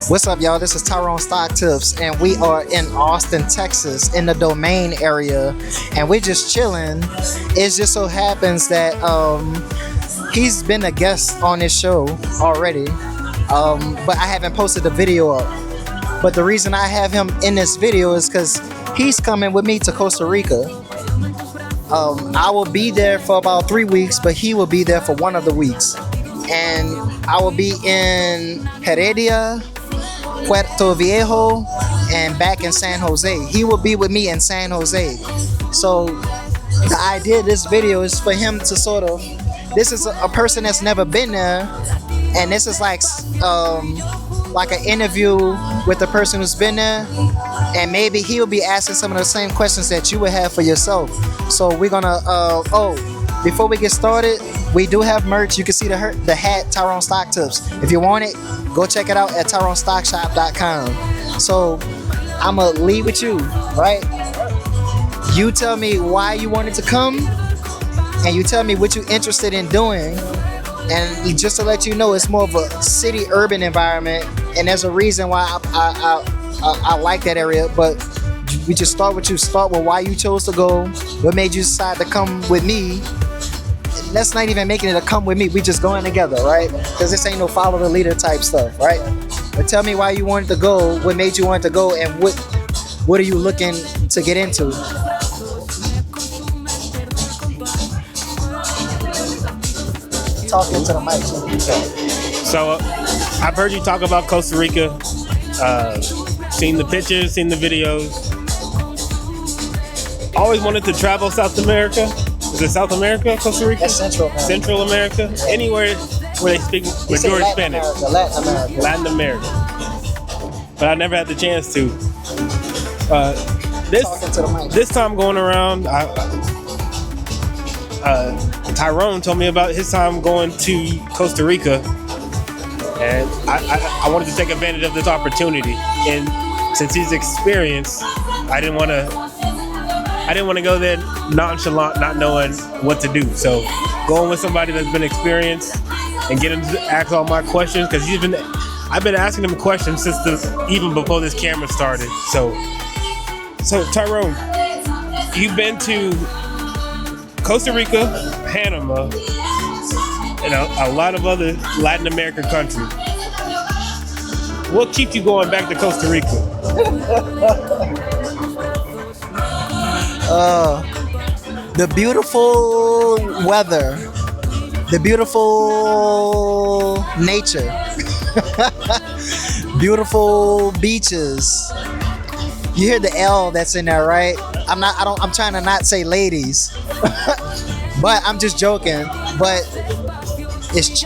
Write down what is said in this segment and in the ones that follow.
What's up, y'all? This is Tyrone Stock Tips, and we are in Austin, Texas, in the Domain area, and we're just chilling. It just so happens that he's been a guest on this show already, but I haven't posted the video up. But the reason I have him in this video is because he's coming with me to Costa Rica. I will be there for about 3 weeks, but he will be there for one of the weeks. And I will be in Heredia, Puerto Viejo, and back in San Jose. He will be with me in San Jose. So the idea of this video is for him to sort of, this is a person that's never been there, and this is like an interview with the person who's been there, and maybe he'll be asking some of the same questions that you would have for yourself. So we're gonna before we get started, we do have merch. You can see the hat, Tyrone Stock Tips. If you want it, go check it out at tyronestockshop.com. So I'm gonna leave with you, right? You tell me why you wanted to come, and you tell me what you're interested in doing. And just to let you know, it's more of a city-urban environment, and there's a reason why I like that area. But we just start with you. Start with why you chose to go. What made you decide to come with me? That's not even making it a come with me. We just going together, right? Because this ain't no follow the leader type stuff, right? But tell me why you wanted to go. What made you want to go, and what are you looking to get into? Talk into the mic. So I've heard you talk about Costa Rica, seen the pictures, seen the videos. Always wanted to travel South America. Is it South America, Costa Rica? That's Central America. Central America? Anywhere where they speak majority Spanish. Latin America. But I never had the chance to. This time going around, Tyrone told me about his time going to Costa Rica, and I wanted to take advantage of this opportunity. And since he's experienced, I didn't want to go there nonchalant, not knowing what to do. So going with somebody that's been experienced and get him to ask all my questions, because I've been asking him questions since even before this camera started. So Tyrone, you've been to Costa Rica, Panama, and a lot of other Latin American countries. What keeps you going back to Costa Rica? The beautiful weather, the beautiful nature, beautiful beaches. You hear the L that's in there, right? I'm trying to not say ladies, but I'm just joking. But it's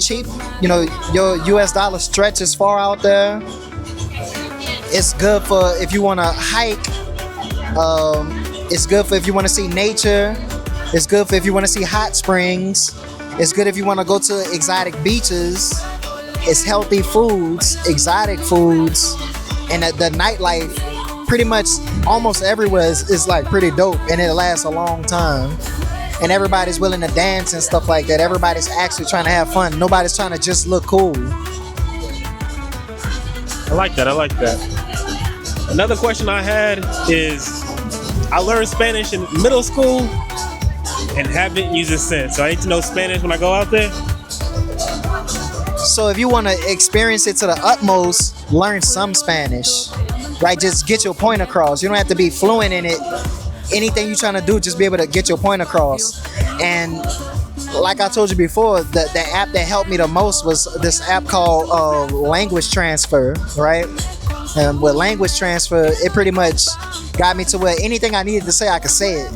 cheap. You know, your US dollar stretches far out there. It's good for if you want to hike. It's good for if you want to see nature. It's good for if you want to see hot springs. It's good if you want to go to exotic beaches. It's healthy foods, exotic foods, and the nightlife pretty much almost everywhere is like pretty dope, and it lasts a long time. And everybody's willing to dance and stuff like that. Everybody's actually trying to have fun. Nobody's trying to just look cool. I like that. Another question I had is, I learned Spanish in middle school and haven't used it since. So I need to know Spanish when I go out there. So if you want to experience it to the utmost, learn some Spanish, right? Just get your point across. You don't have to be fluent in it. Anything you're trying to do, just be able to get your point across. And like I told you before, the app that helped me the most was this app called Language Transfer, right? And with Language Transfer, it pretty much got me to where anything I needed to say, I could say it.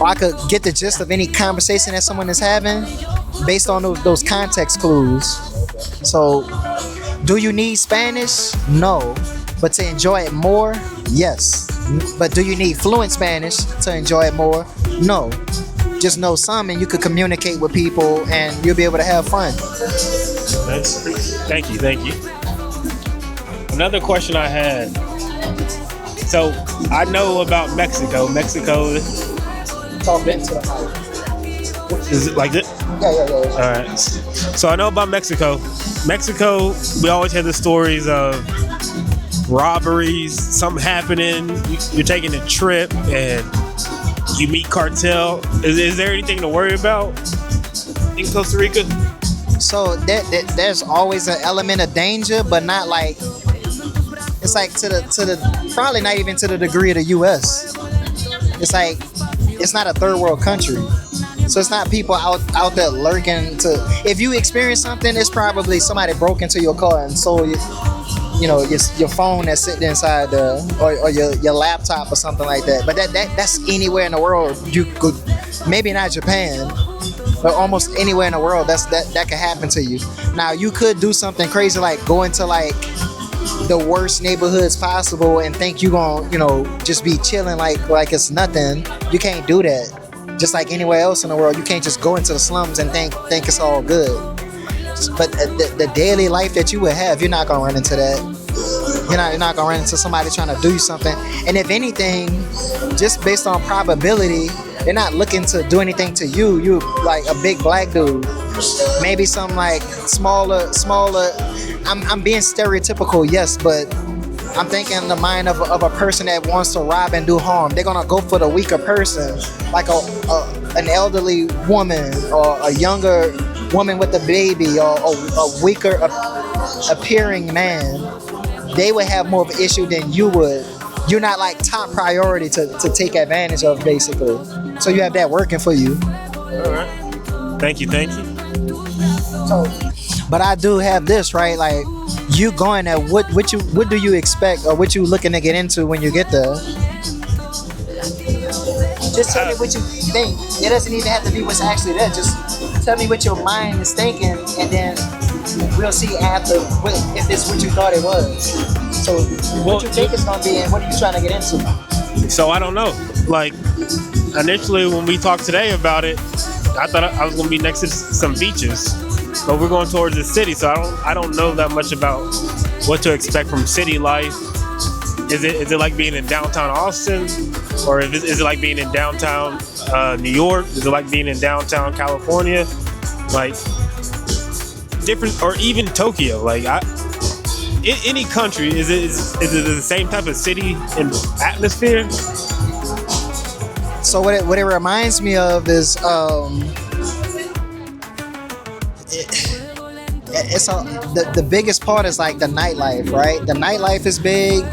Or I could get the gist of any conversation that someone is having based on those context clues. So, do you need Spanish? No. But to enjoy it more, yes. But do you need fluent Spanish to enjoy it more? No. Just know some, and you could communicate with people, and you'll be able to have fun. Thank you. Another question I had. So I know about Mexico. Talk into the mic. Is it like this? Yeah. All right. So I know about Mexico. Mexico, we always had the stories of robberies, something happening, you're taking a trip and you meet cartel. Is there anything to worry about in Costa Rica? So there's always an element of danger, but not like, it's like to the probably not even to the degree of the US. It's like, it's not a third world country. So it's not people out there lurking to, if you experience something, it's probably somebody broke into your car and stole your phone that's sitting inside or your laptop or something like that. But that's anywhere in the world. You could, maybe not Japan, but almost anywhere in the world that could happen to you. Now you could do something crazy like go into like the worst neighborhoods possible and think you gonna just be chilling like it's nothing. You can't do that. Just like anywhere else in the world, you can't just go into the slums and think it's all good. But the daily life that you would have, you're not gonna run into that. You're not gonna run into somebody trying to do you something. And if anything, just based on probability, they're not looking to do anything to you. You like a big black dude, maybe some like smaller. I'm being stereotypical, yes, but I'm thinking in the mind of a person that wants to rob and do harm. They're gonna go for the weaker person, like an elderly woman or a younger woman with a baby or a weaker appearing man. They would have more of an issue than you would. You're not like top priority to take advantage of, basically. So you have that working for you. All right. Thank you. So, but I do have this, right? Like, you going there, what do you expect or what you looking to get into when you get there? Just tell me what you think. It doesn't even have to be what's actually there. Just tell me what your mind is thinking, and then we'll see after if it's what you thought it was. So what you think it's gonna be, and what are you trying to get into? So I don't know. Like, initially when we talked today about it, I thought I was gonna be next to some beaches. But we're going towards the city, so I don't know that much about what to expect from city life. Is it like being in downtown Austin, or is it like being in downtown New York? Is it like being in downtown California? Like different, or even Tokyo? Like in any country, is it the same type of city and atmosphere? So what it reminds me of is the biggest part is like the nightlife, right? The nightlife is big,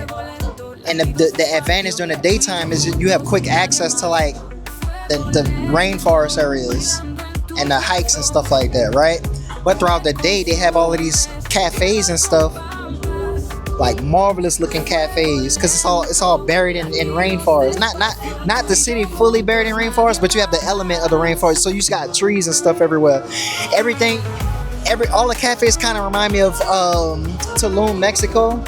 and the advantage during the daytime is you have quick access to like the rainforest areas and the hikes and stuff like that, right? But throughout the day, they have all of these cafes and stuff, like marvelous looking cafes, because it's all buried in rainforest. Not the city fully buried in rainforest, but you have the element of the rainforest. So you just got trees and stuff everywhere. All the cafes kind of remind me of Tulum, Mexico.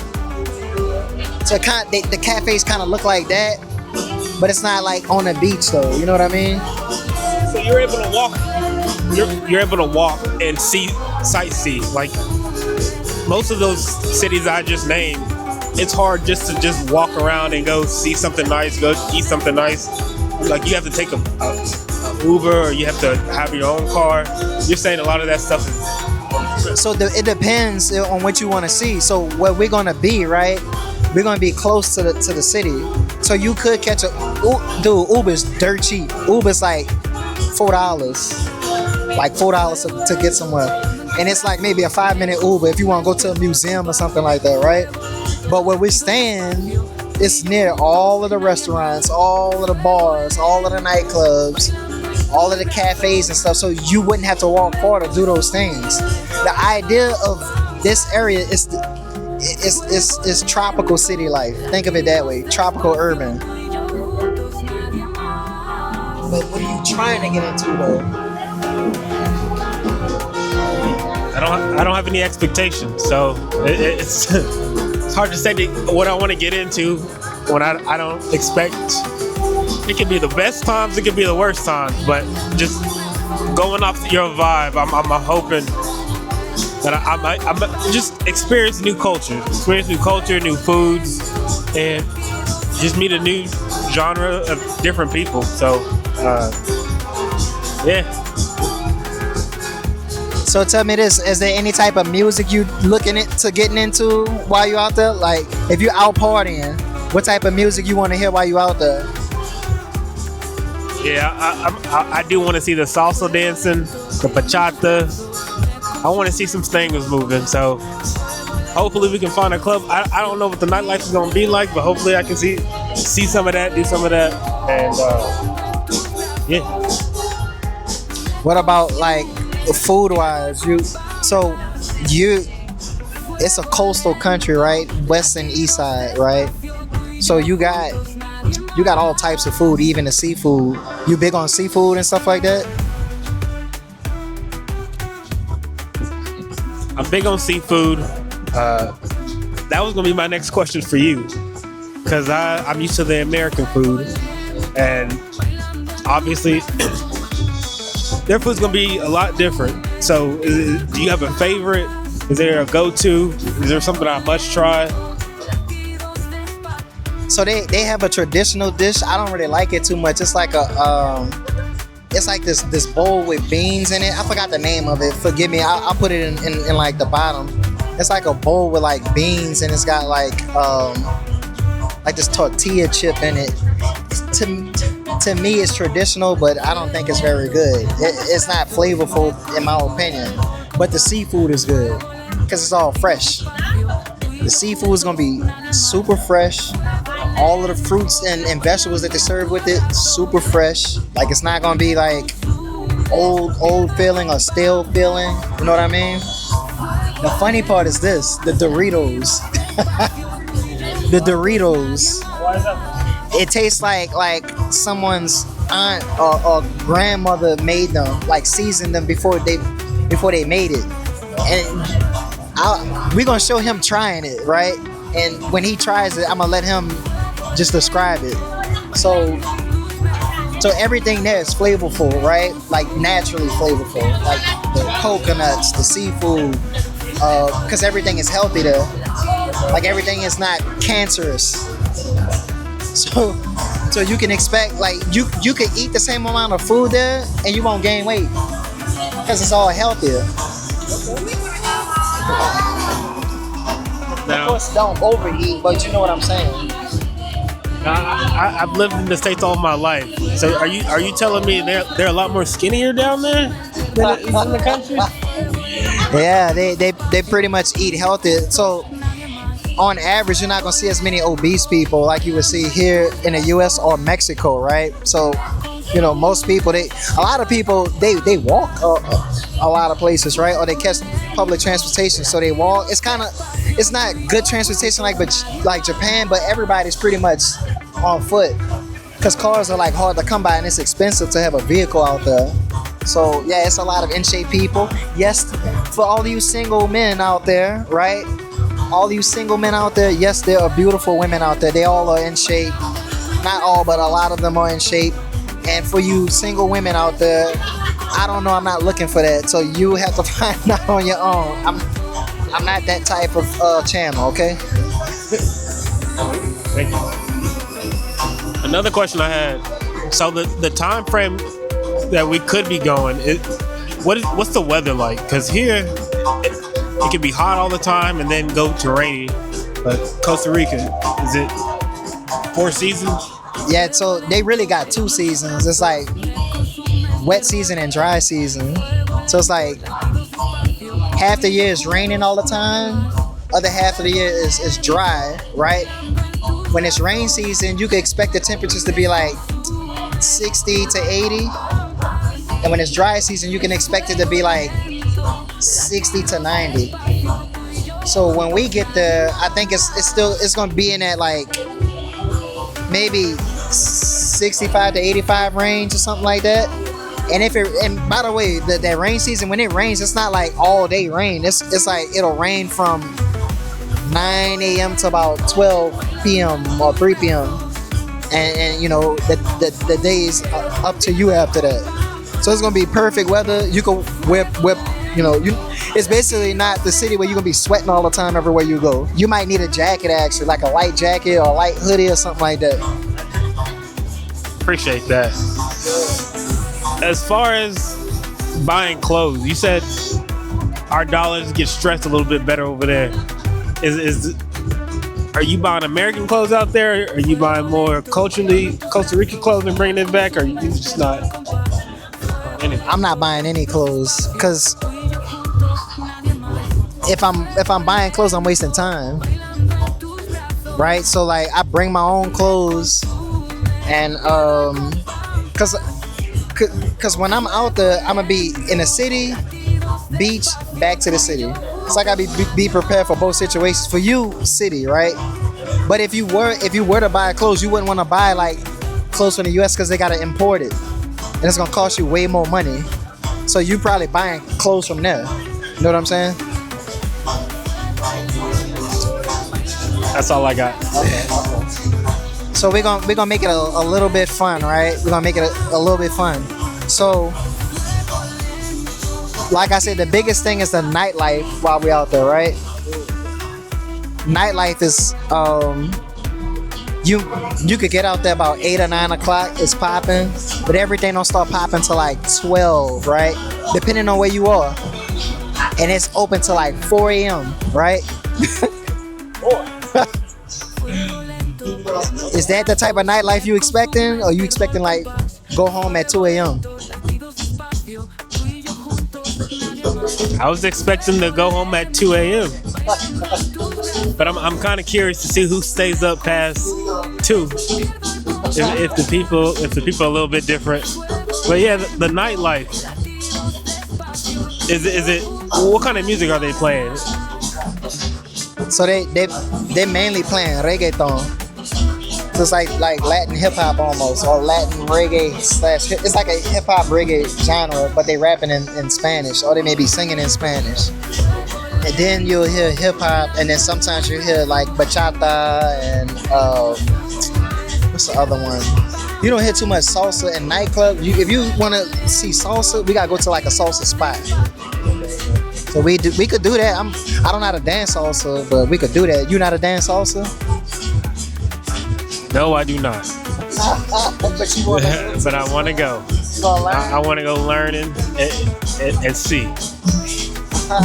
So the cafes kind of look like that, but it's not like on the beach though. You know what I mean? So you're able to walk. You're able to walk and sightsee. Like most of those cities I just named, it's hard just to walk around and go see something nice, go eat something nice. Like you have to take a Uber, or you have to have your own car. You're saying a lot of that stuff is... So it depends on what you want to see. So where we're gonna be, right? We're gonna be close to the city. So you could catch Uber's dirt cheap. Uber's like $4, like $4 to get somewhere, and it's like maybe a 5-minute Uber if you want to go to a museum or something like that, right? But where we're staying, it's near all of the restaurants, all of the bars, all of the nightclubs, all of the cafes and stuff, so you wouldn't have to walk far to do those things. The idea of this area is tropical city life. Think of it that way, tropical urban. But what are you trying to get into though? I don't have any expectations, so it's it's hard to say what I want to get into when I don't expect. It could be the best times, it could be the worst times, but just going off your vibe, I'm hoping that I just experience new culture, new foods, and just meet a new genre of different people. So, yeah. So tell me this: is there any type of music you looking into getting into while you out there? Like, if you out partying, what type of music you want to hear while you out there? Yeah, I do want to see the salsa dancing, the bachata. I want to see some things moving. So hopefully we can find a club. I don't know what the nightlife is gonna be like, but hopefully I can see some of that, do some of that, and yeah. What about like food wise? It's a coastal country, right? West and east side, right? So you got all types of food, even the seafood. You big on seafood and stuff like that? I'm big on seafood. That was gonna be my next question for you, because I'm used to the American food, and obviously their food's gonna be a lot different. So, do you have a favorite? Is there a go-to? Is there something I must try? So they have a traditional dish. I don't really like it too much. It's like it's like this bowl with beans in it. I forgot the name of it. Forgive me. I'll put it in like the bottom. It's like a bowl with like beans, and it's got like this tortilla chip in it. To me, it's traditional, but I don't think it's very good. It's not flavorful in my opinion. But the seafood is good because it's all fresh. The seafood is gonna be super fresh. All of the fruits and vegetables that they serve with it, super fresh. Like, it's not gonna be like old feeling or stale feeling. You know what I mean? The funny part is this: the Doritos. The Doritos. Why is that? It tastes like someone's aunt or grandmother made them, like seasoned them before they made it. And we're gonna show him trying it, right? And when he tries it, I'm gonna let him just describe it. So everything there is flavorful, right? Like naturally flavorful, like the coconuts, the seafood, because everything is healthy there. Like, everything is not cancerous. So you can expect, like, you can eat the same amount of food there and you won't gain weight because it's all healthier. Now, Of course, don't overeat, but you know what I'm saying. I've lived in the States all my life. So are you telling me they're a lot more skinnier down there than in the country? Yeah, they pretty much eat healthy. So on average, you're not gonna see as many obese people like you would see here in the U.S. or Mexico, right? So, most people, a lot of people, they walk a lot of places, right? Or they catch public transportation, so they walk. It's not good transportation like Japan, but everybody's pretty much on foot because cars are like hard to come by and it's expensive to have a vehicle out there. So yeah, it's a lot of in shape people. Yes, for all you single men out there, right? All you single men out there, yes, there are beautiful women out there. They all are in shape. Not all, but a lot of them are in shape. And for you single women out there, I don't know, I'm not looking for that. So you have to find out on your own. I'm not that type of channel, okay? Thank you. Another question I had. So the time frame that we could be going, what's the weather like? Because here it can be hot all the time and then go to rainy. But Costa Rica, is it 4 seasons? Yeah, so they really got 2 seasons. It's like wet season and dry season. So it's like half the year is raining all the time, other half of the year is dry, right? When it's rain season, you can expect the temperatures to be like 60 to 80. And when it's dry season, you can expect it to be like 60 to 90. So when we get there, I think it's going to be in that like maybe 65 to 85 range or something like that. And by the way, that rain season, when it rains, it's not like all day rain. It's like it'll rain from 9 a.m. to about 12 p.m. or 3 p.m. And the days up to you after that. So it's gonna be perfect weather. You can whip. It's basically not the city where you're gonna be sweating all the time everywhere you go. You might need a jacket, actually, like a light jacket or a light hoodie or something like that. Appreciate that. As far as buying clothes, you said our dollars get stretched a little bit better over there. Are you buying American clothes out there? Are you buying more culturally Costa Rican clothes and bringing it back? Or are you just not? I'm not buying any clothes because if I'm buying clothes, I'm wasting time, right? So like I bring my own clothes, and cause when I'm out there, I'm gonna be in the city, beach, back to the city. So I gotta be prepared for both situations. For you, city, right? But if you were to buy clothes, you wouldn't want to buy like clothes from the U.S. because they gotta import it, and it's gonna cost you way more money. So you probably buying clothes from there. You know what I'm saying? That's all I got. Okay. So we're gonna make it a little bit fun, right? We're gonna make it a little bit fun. So, like I said, the biggest thing is the nightlife while we're out there, right? Nightlife is you could get out there about 8 or 9 o'clock. It's popping, but everything don't start popping till like 12, right? Depending on where you are, and it's open till like 4 a.m., right? Is that the type of nightlife you expecting, or you expecting like go home at 2 a.m.? I was expecting to go home at 2 a.m. But I'm kind of curious to see who stays up past 2. If the people are a little bit different. But yeah, the nightlife. Is it what kind of music are they playing? So they mainly playing reggaeton. So it's like Latin hip hop almost, or Latin reggae / it's like a hip hop reggae genre, but they rapping in Spanish, or they may be singing in Spanish. And then you'll hear hip hop, and then sometimes you hear like bachata and what's the other one? You don't hear too much salsa in nightclub. If you want to see salsa, we gotta go to like a salsa spot. So we could do that. I don't know how to dance salsa, but we could do that. You know how to dance salsa? No, I do not. But you want to? But I want to go. I want to go learn and see.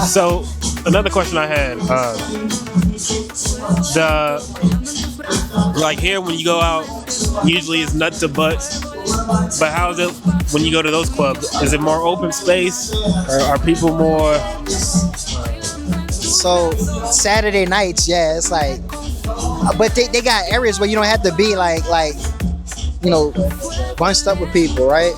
So another question I had, like here when you go out, usually it's nuts to butts. But how is it when you go to those clubs? Is it more open space, or are people more? So Saturday nights, yeah, it's like, but they got areas where you don't have to be like you know, bunched up with people, right?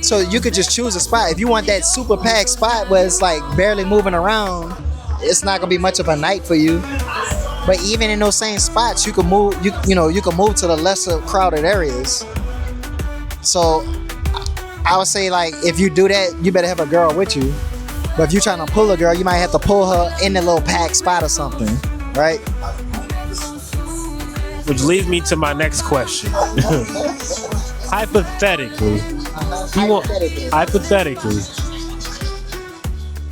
So you could just choose a spot. If you want that super packed spot where it's like barely moving around, it's not gonna be much of a night for you. But even in those same spots, you can move. You can move to the lesser crowded areas. So I would say, like, if you do that, you better have a girl with you. But if you're trying to pull a girl, you might have to pull her in a little packed spot or something, right? Which leads me to my next question. Hypothetically,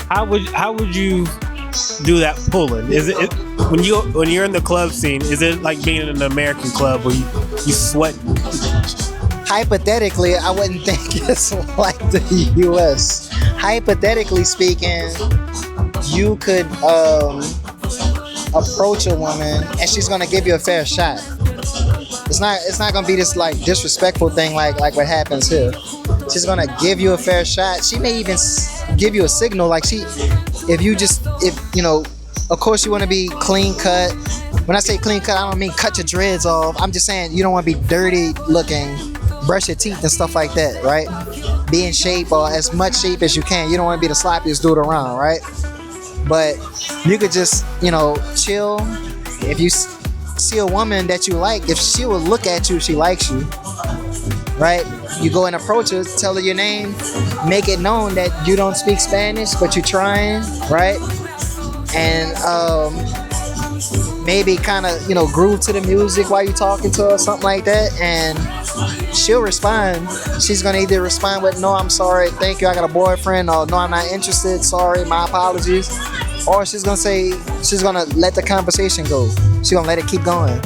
how would you do that pulling? Is it when you're in the club scene? Is it like being in an American club where you sweat? Hypothetically, I wouldn't think it's like the U.S. Hypothetically speaking, you could approach a woman and she's gonna give you a fair shot. It's not gonna be this like disrespectful thing like what happens here. She's gonna give you a fair shot. She may even give you a signal, like if you know, of course you want to be clean cut. When I say clean cut, I don't mean cut your dreads off. I'm just saying you don't want to be dirty looking. Brush your teeth and stuff like that, right? Be in shape, or as much shape as you can. You don't want to be the sloppiest dude around, right? But you could just, you know, chill. If you see a woman that you like, if she will look at you, she likes you, right? You go and approach her, tell her your name, make it known that you don't speak Spanish, but you're trying, right? And maybe kind of, you know, groove to the music while you're talking to her, something like that, and she'll respond. She's gonna either respond with, no, I'm sorry, thank you, I got a boyfriend, or no, I'm not interested, sorry, my apologies. Or she's gonna let the conversation go. She's gonna let it keep going.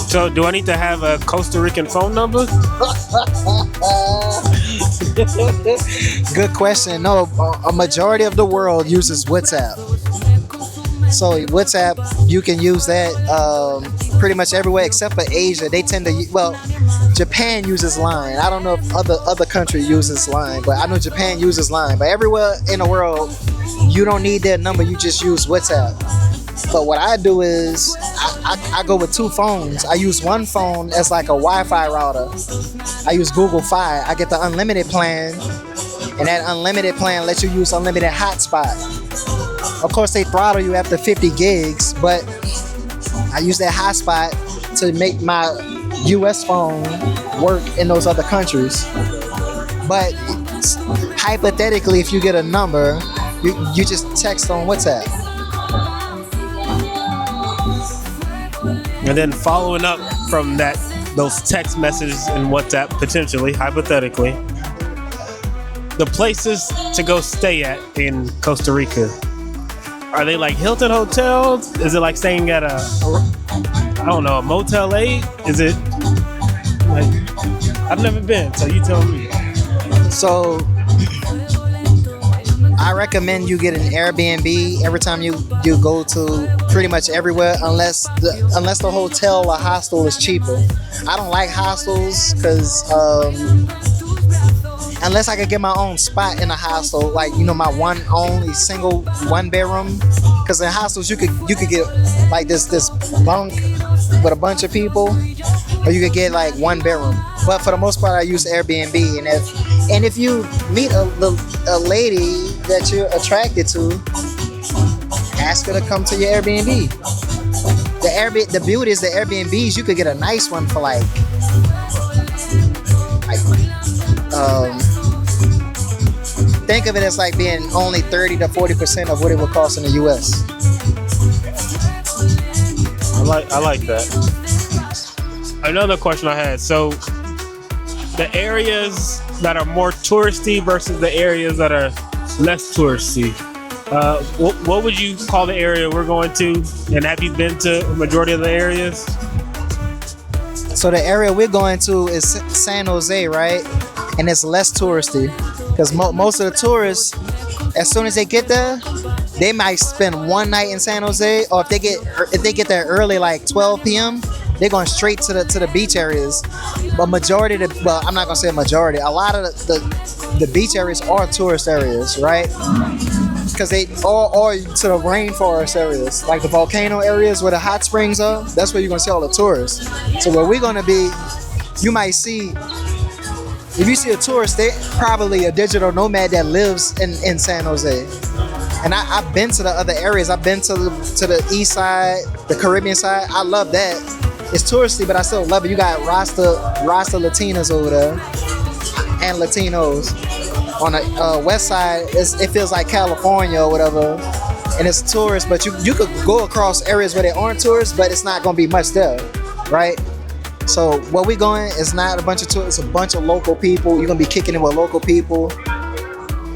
So do I need to have a Costa Rican phone number? Good question. No, a majority of the world uses WhatsApp. So WhatsApp, you can use that pretty much everywhere except for Asia. They tend to Japan uses Line. I don't know if other country uses Line, but I know Japan uses Line. But everywhere in the world, you don't need their number. You just use WhatsApp. But what I do is I go with two phones. I use one phone as like a Wi-Fi router. I use Google Fi. I get the unlimited plan, and that unlimited plan lets you use unlimited hotspot. Of course, they throttle you after 50 gigs, but I use that hotspot to make my US phone work in those other countries. But hypothetically, if you get a number, you just text on WhatsApp. And then following up from those text messages and WhatsApp, potentially, hypothetically, the places to go stay at in Costa Rica, are they like Hilton hotels? Is it like staying at a Motel 8? Is it like, I've never been, so you tell me. So I recommend you get an Airbnb every time you go to pretty much everywhere, unless the hotel or hostel is cheaper. I don't like hostels because unless I could get my own spot in a hostel, like my only single one bedroom. Because in hostels you could get like this bunk with a bunch of people, or you could get like one bedroom. But for the most part, I use Airbnb, and if you meet a lady that you're attracted to, ask her to come to your Airbnb. The beauty is the Airbnbs, you could get a nice one for think of it as like being only 30 to 40% of what it would cost in the US. I like that. Another question I had. So the areas that are more touristy versus the areas that are less touristy. What would you call the area we're going to? And have you been to a majority of the areas? So the area we're going to is San Jose, right? And it's less touristy because most of the tourists, as soon as they get there, they might spend one night in San Jose, or if they get there early, like 12 p.m., they're going straight to the beach areas. But majority of I'm not gonna say a majority. A lot of the beach areas are tourist areas, right? Because they or to the rainforest areas, like the volcano areas where the hot springs are. That's where you're gonna see all the tourists. So where we're gonna be, you might see. If you see a tourist, they're probably a digital nomad that lives in San Jose. And I've been to the other areas. I've been to the east side, the Caribbean side. I love that. It's touristy, but I still love it. You got Rasta Latinas over there and Latinos. On the west side, it feels like California or whatever. And it's tourist, but you could go across areas where there aren't tourists, but it's not going to be much there, right? So where we going is not a bunch of tourists, it's a bunch of local people. You're going to be kicking it with local people,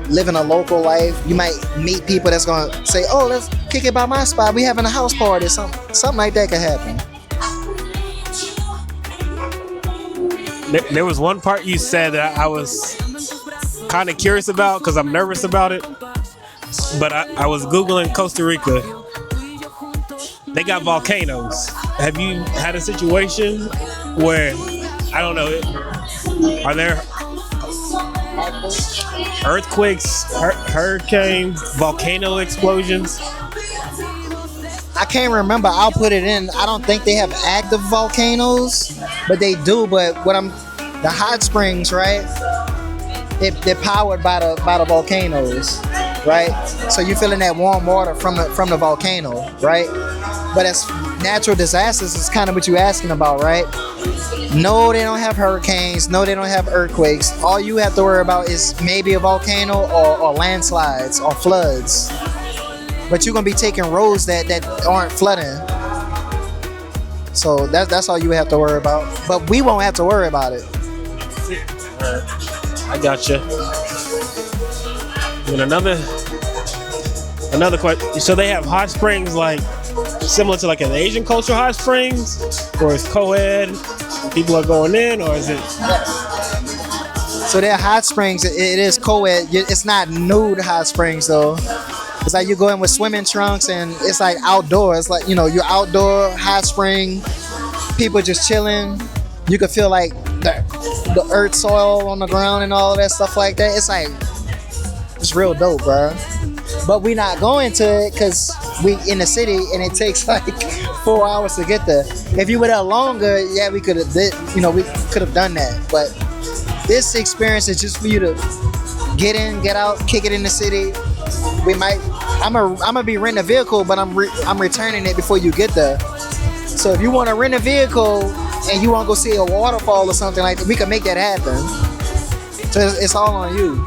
living a local life. You might meet people that's going to say, oh, let's kick it by my spot. We having a house party. Something like that could happen. There was one part you said that I was kind of curious about because I'm nervous about it. But I was Googling Costa Rica. They got volcanoes. Have you had a situation where, I don't know, are there earthquakes, hurricanes, volcano explosions? I can't remember. I'll put it in. I don't think they have active volcanoes, but they do. But the hot springs, right? They're powered by the volcanoes, right? So you're feeling that warm water from the volcano, right? But as natural disasters is kind of what you're asking about, right? No, they don't have hurricanes. No, they don't have earthquakes. All you have to worry about is maybe a volcano or landslides or floods. But you're gonna be taking roads that aren't flooding. So that's all you have to worry about. But we won't have to worry about it. I gotcha. And another question. So they have hot springs like similar to like an Asian culture hot springs, or is co-ed? People are going in, or is it? So there are hot springs. It is co-ed. It's not nude hot springs though. It's like you go in with swimming trunks and it's like outdoors. Like, you know, you're outdoor hot spring. People just chilling. You can feel like the earth soil on the ground and all that stuff like that. It's like, it's real dope, bro. But we not going to it because we in the city and it takes like 4 hours to get there. If you were there longer, yeah, we could have we could have done that. But this experience is just for you to get in, get out, kick it in the city. I'm gonna be renting a vehicle, but I'm returning it before you get there. So if you want to rent a vehicle and you want to go see a waterfall or something like that, we can make that happen. So it's all on you.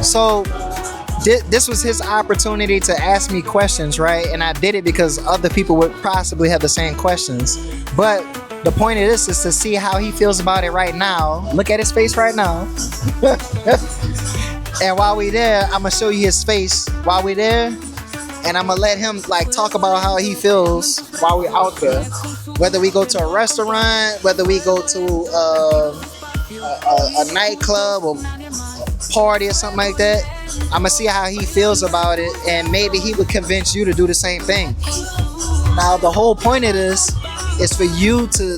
So this was his opportunity to ask me questions, right? And I did it because other people would possibly have the same questions. But the point of this is to see how he feels about it right now. Look at his face right now. And while we there, I'm gonna show you his face while we there, and I'm gonna let him like talk about how he feels while we're out there. Whether we go to a restaurant, whether we go to a nightclub or party or something like that, I'm gonna see how he feels about it, and maybe he would convince you to do the same thing. Now, the whole point of this is for you to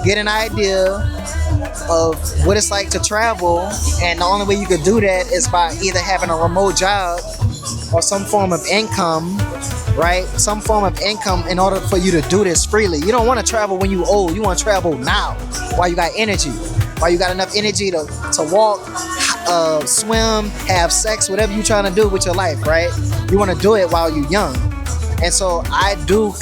get an idea of what it's like to travel, and the only way you could do that is by either having a remote job or some form of income, right? Some form of income in order for you to do this freely. You don't want to travel when you old. You want to travel now while you got energy, while you got enough energy to walk, swim, have sex, whatever you're trying to do with your life, right? You want to do it while you're young. And so I do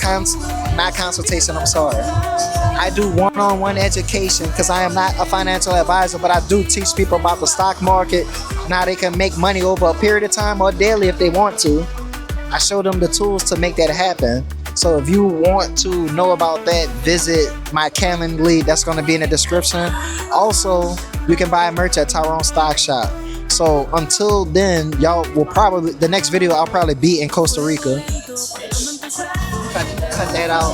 I do one-on-one education because I am not a financial advisor, but I do teach people about the stock market and how they can make money over a period of time or daily if they want to. I show them the tools to make that happen. So if you want to know about that, visit my Calendly. That's going to be in the description. Also, you can buy merch at Tyrone Stock Shop. So until then, y'all will probably, the next video I'll probably be in Costa Rica. Cut that out.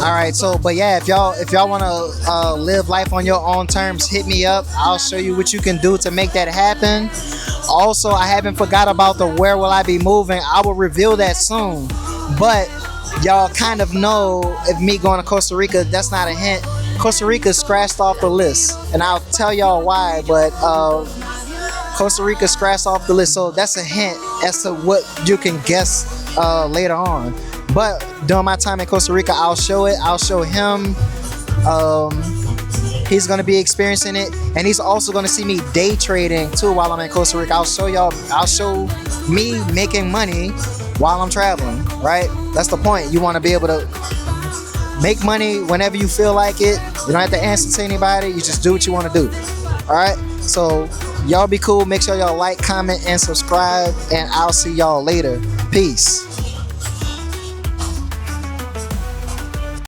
All right, so but yeah, if y'all want to live life on your own terms, hit me up. I'll show you what you can do to make that happen. Also, I haven't forgot about the where will I be moving. I will reveal that soon. But y'all kind of know if me going to Costa Rica, that's not a hint. Costa Rica scratched off the list, and I'll tell y'all why. But Costa Rica scratched off the list, so that's a hint as to what you can guess later on. But during my time in Costa Rica, I'll show it. I'll show him. He's gonna be experiencing it, and he's also gonna see me day trading too while I'm in Costa Rica. I'll show me making money while I'm traveling, right? That's the point. You want to be able to make money whenever you feel like it. You don't have to answer to anybody. You just do what you want to do. All right? So y'all be cool. Make sure y'all like, comment, and subscribe, and I'll see y'all later. Peace.